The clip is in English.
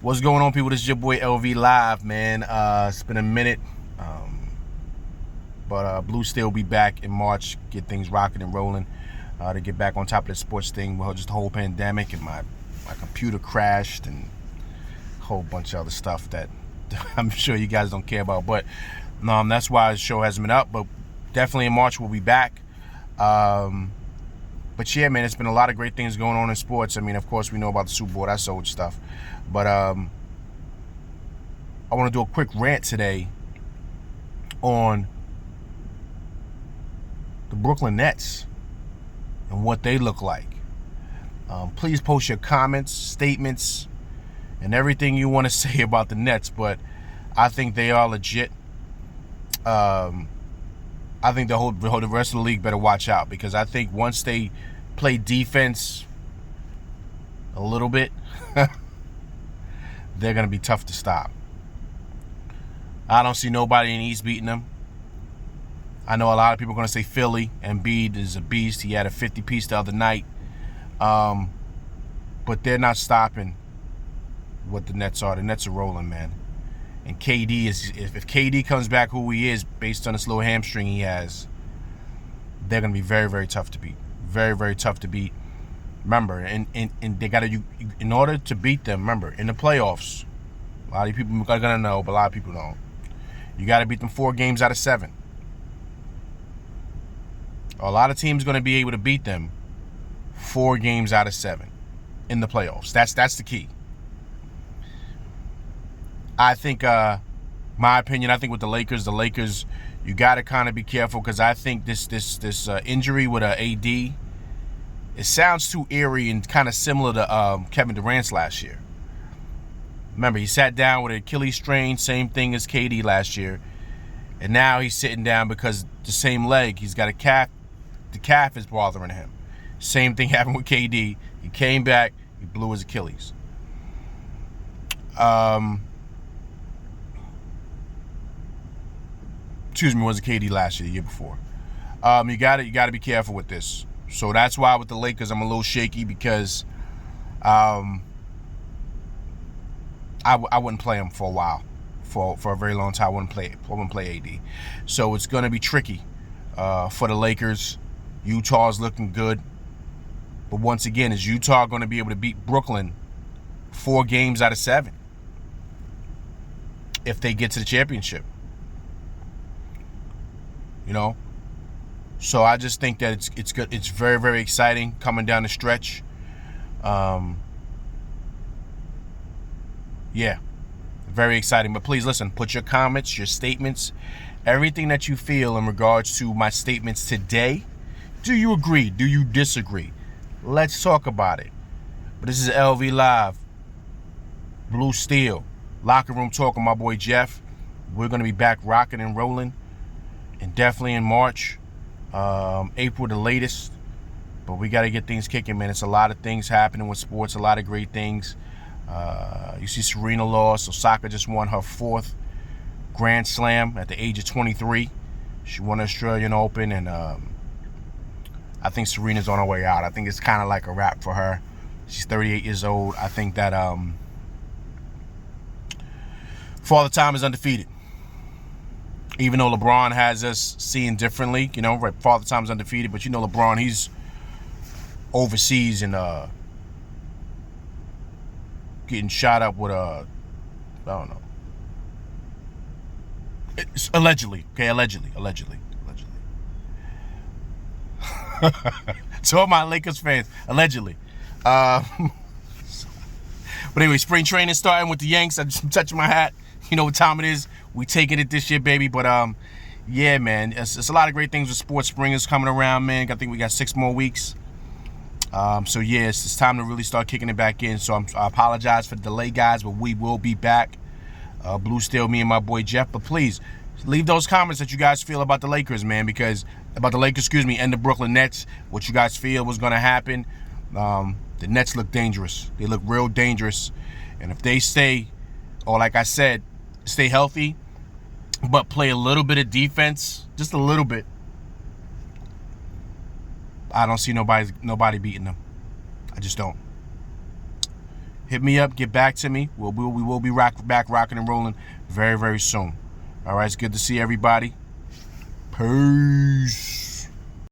What's going on, people? This is your boy LV Live, man. It's been a minute, but Blue Steel will be back in March, get things rocking and rolling, to get back on top of the sports thing. Well, just the whole pandemic, and my computer crashed, and a whole bunch of other stuff that I'm sure you guys don't care about. But that's why the show hasn't been up. But definitely in March we'll be back. But yeah, man, it's been a lot of great things going on in sports. I mean, of course, we know about the Super Bowl, that sort of stuff. But I want to do a quick rant today on the Brooklyn Nets and what they look like. Please post your comments, statements, and everything you want to say about the Nets. But I think they are legit. I think the rest of the league better watch out, because I think once they play defense a little bit, they're going to be tough to stop. I don't see nobody in the East beating them. I know a lot of people are going to say Philly. Embiid is a beast. He had a 50-piece the other night. But they're not stopping what the Nets are. The Nets are rolling, man. And KD is, if KD comes back who he is based on this little hamstring he has, they're going to be very, very tough to beat. Very, very tough to beat. Remember, and they got to, in order to beat them, remember, in the playoffs, a lot of people are going to know, but a lot of people don't. You got to beat them 4 games out of 7. A lot of teams are going to be able to beat them 4 games out of 7 in the playoffs. That's the key. I think, my opinion, I think with the Lakers, you got to kind of be careful, because I think this injury with AD, it sounds too eerie and kind of similar to Kevin Durant's last year. Remember, he sat down with an Achilles strain, same thing as KD last year, and now he's sitting down because the same leg, he's got a calf. The calf is bothering him. Same thing happened with KD. He came back, he blew his Achilles. Excuse me, was it KD last year, the year before? You got to be careful with this. So that's why with the Lakers I'm a little shaky, because I wouldn't play him for a while, for a very long time. I wouldn't play AD. So it's going to be tricky for the Lakers. Utah's looking good, but once again, is Utah going to be able to beat Brooklyn 4 games out of 7 if they get to the championship? You know, so I just think that it's good. It's very, very exciting coming down the stretch. Yeah, very exciting. But please listen, put your comments, your statements, everything that you feel in regards to my statements today. Do you agree? Do you disagree? Let's talk about it. But this is LV Live, Blue Steel, Locker Room Talk with my boy Jeff. We're going to be back rocking and rolling, and definitely in March, April the latest. But we got to get things kicking, man. It's a lot of things happening with sports, a lot of great things. You see Serena lost. Osaka just won her 4th Grand Slam at the age of 23. She won the Australian Open, and I think Serena's on her way out. I think it's kind of like a wrap for her. She's 38 years old. I think that Father Time is undefeated. Even though LeBron has us seeing differently, you know, right? Father Time's undefeated, but you know LeBron, he's overseas and getting shot up with I don't know. It's allegedly, okay, allegedly. To all my Lakers fans, allegedly. But anyway, spring training starting with the Yanks. I'm just touching my hat. You know what time it is. We taking it this year, baby. But yeah, man, it's a lot of great things with sports. Spring is coming around, man. I think we got 6 more weeks. So yeah, it's time to really start kicking it back in. So I apologize for the delay, guys, but we will be back. Blue Steel, me and my boy Jeff. But please leave those comments that you guys feel about the Lakers, man, and the Brooklyn Nets. What you guys feel was going to happen. The Nets look dangerous. They look real dangerous. And if they stay, or like I said, stay healthy, but play a little bit of defense, just a little bit, I don't see nobody beating them. I just don't. hit me up, get back to me. We will be back rocking and rolling very, very soon. All right, it's good to see everybody. Peace.